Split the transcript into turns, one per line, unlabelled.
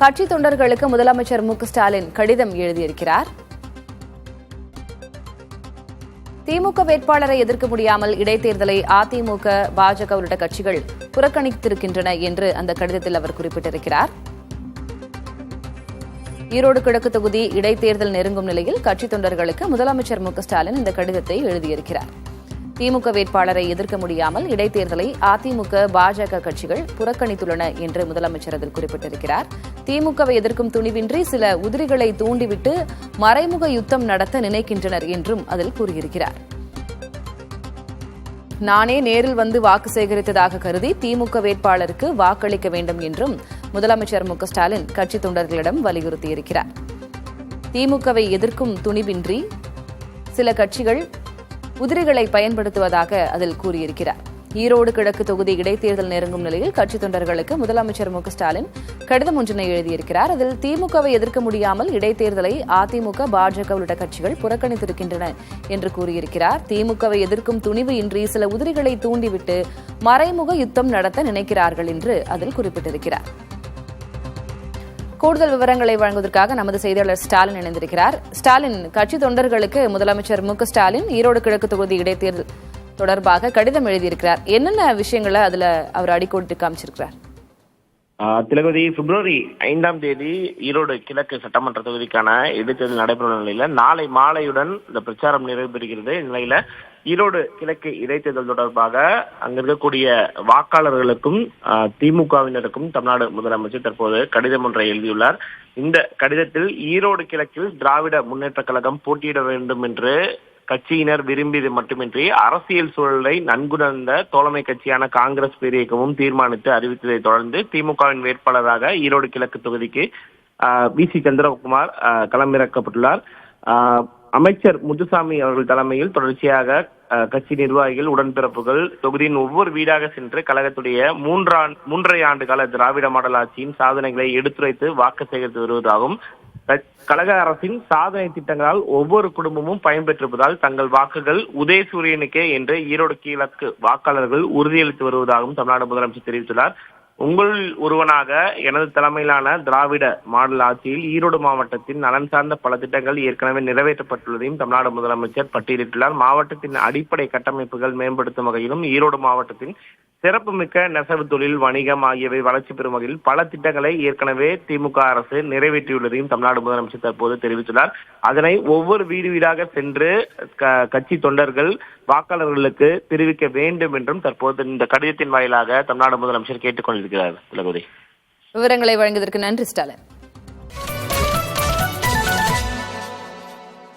கட்சி தொண்டர்களுக்கு முதலமைச்சர் மு.க.ஸ்டாலின் கடிதம் எழுதியிருக்கிறார். திமுக வேட்பாளரை எதிர்க்க முடியாமல் இடைத்தேர்தலை அதிமுக, பாஜக உள்ளிட்ட கட்சிகள் புறக்கணித்திருக்கின்றன என்று அந்த கடிதத்தில் அவர் குறிப்பிட்டிருக்கிறார். ஈரோடு கிழக்கு தொகுதி இடைத்தேர்தல் நெருங்கும் நிலையில் கட்சித் தொண்டர்களுக்கு முதலமைச்சர் மு.க.ஸ்டாலின் இந்த கடிதத்தை எழுதியிருக்கிறார். திமுக வேட்பாளரை எதிர்க்க முடியாமல் இடைத்தேர்தலை அதிமுக, பாஜக கட்சிகள் புறக்கணித்துள்ளன என்று முதலமைச்சர் அதில் குறிப்பிட்டிருக்கிறார். திமுகவை எதிர்க்கும் துணிவின்றி சில உதிரிகளை தூண்டிவிட்டு மறைமுக யுத்தம் நடத்த நினைக்கின்றனர் என்றும் அதில் கூறியிருக்கிறார். நானே நேரில் வந்து வாக்கு சேகரித்ததாக கருதி திமுக வேட்பாளருக்கு வாக்களிக்க வேண்டும் என்றும் முதலமைச்சர் மு.க.ஸ்டாலின் கட்சித் தொண்டர்களிடம் வலியுறுத்தியிருக்கிறார். திமுகவை எதிர்க்கும் துணிவின்றி சில கட்சிகள் உதிரிகளை பயன்படுத்துவதாக அதில் கூறியிருக்கிறார். ஈரோடு கிழக்கு தொகுதி இடைத்தேர்தல் நெருங்கும் நிலையில் கட்சித் தொண்டர்களுக்கு முதலமைச்சர் மு.க.ஸ்டாலின் கடிதம் ஒன்றினை எழுதியிருக்கிறார். அதில் திமுகவை எதிர்க்க முடியாமல் இடைத்தேர்தலை அதிமுக, பாஜக உள்ளிட்ட கட்சிகள் புறக்கணித்திருக்கின்றன என்று கூறியிருக்கிறார். திமுகவை எதிர்க்கும் துணிவு இன்றி சில உதிரிகளை தூண்டிவிட்டு மறைமுக யுத்தம் நடத்த நினைக்கிறார்கள் என்று அதில் குறிப்பிட்டிருக்கிறார். கூடுதல் விவரங்களை வழங்குவதற்காக நமது செய்தியாளர் ஸ்டாலின் இணைந்திருக்கிறார். ஸ்டாலின், கட்சி தொண்டர்களுக்கு முதலமைச்சர் மு.க.ஸ்டாலின் ஈரோடு கிழக்கு தொகுதி இடைத்தேர்தல் தொடர்பாக கடிதம் எழுதியிருக்கிறார். என்னென்ன விஷயங்களை அதுல அவர் அடிக்கோட்டு காமிச்சிருக்கிறார்?
திலகவதி, பிப்ரவரி 5ஆம் தேதி ஈரோடு கிழக்கு சட்டமன்ற தொகுதிக்கான இடைத்தேர்தல் நடைபெறும் நிலையில நாளை மாலையுடன் இந்த பிரச்சாரம் நிறைவு பெறுகிறது. இந்நிலையில ஈரோடு கிழக்கு இடைத்தேர்தல் தொடர்பாக அங்க இருக்கக்கூடிய வாக்காளர்களுக்கும் திமுகவினருக்கும் தமிழ்நாடு முதலமைச்சர் தற்போது கடிதம் ஒன்றை எழுதியுள்ளார். இந்த கடிதத்தில் ஈரோடு கிழக்கில் திராவிட முன்னேற்ற கழகம் போட்டியிட வேண்டும் என்று கட்சியினர் விரும்பியது மட்டுமின்றி அரசியல் சூழலை நன்குணர்ந்த தோழமை கட்சியான காங்கிரஸ் பேரியக்கமும் தீர்மானித்து அறிவித்ததை தொடர்ந்து திமுகவின் வேட்பாளராக ஈரோடு கிழக்கு தொகுதிக்கு வி.சி. சந்திரகுமார் களமிறக்கப்பட்டுள்ளார். அமைச்சர் முத்துசாமி அவர்கள் தலைமையில் தொடர்ச்சியாக கட்சி நிர்வாகிகள், உடன்பிறப்புகள் தொகுதியின் ஒவ்வொரு வீடாக சென்று கழகத்துடைய மூன்றரை ஆண்டு கால திராவிட மாடல் ஆட்சியின் சாதனைகளை எடுத்துரைத்து வாக்கு சேகரித்து வருவதாகவும் கழக அரசின் சாதனை திட்டங்களால் ஒவ்வொரு குடும்பமும் பயன்பெற்றிருப்பதால் தங்கள் வாக்குகள் உதயசூரியனுக்கே என்று ஈரோடு கிழக்கு வாக்காளர்கள் உறுதியளித்து வருவதாகவும் தமிழ்நாடு முதலமைச்சர் தெரிவித்துள்ளார். உங்கள் ஒருவனாக எனது தலைமையிலான திராவிட மாடல் ஆட்சியில் ஈரோடு மாவட்டத்தின் நலன் சார்ந்த பல திட்டங்கள் ஏற்கனவே நிறைவேற்றப்பட்டுள்ளதையும் தமிழ்நாடு முதலமைச்சர் பட்டியலிட்டுள்ளார். மாவட்டத்தின் அடிப்படை கட்டமைப்புகள் மேம்படுத்தும் வகையிலும் ஈரோடு மாவட்டத்தின் சிறப்புமிக்க நெசவு தொழில், வணிகம் ஆகியவை வளர்ச்சி பெறும் வகையில் பல திட்டங்களை ஏற்கனவே திமுக அரசு நிறைவேற்றியுள்ளதையும் தமிழ்நாடு முதலமைச்சர் தற்போது தெரிவித்துள்ளார். அதனை ஒவ்வொரு வீடு வீடாக சென்று கட்சி தொண்டர்கள் வாக்காளர்களுக்கு தெரிவிக்க வேண்டும் என்றும் தற்போது இந்த கடிதத்தின் வாயிலாக தமிழ்நாடு முதலமைச்சர் கேட்டுக் கொண்டிருக்கிறார். திலகவதி,
விவரங்களை வழங்குவதற்கு நன்றி ஸ்டாலின்.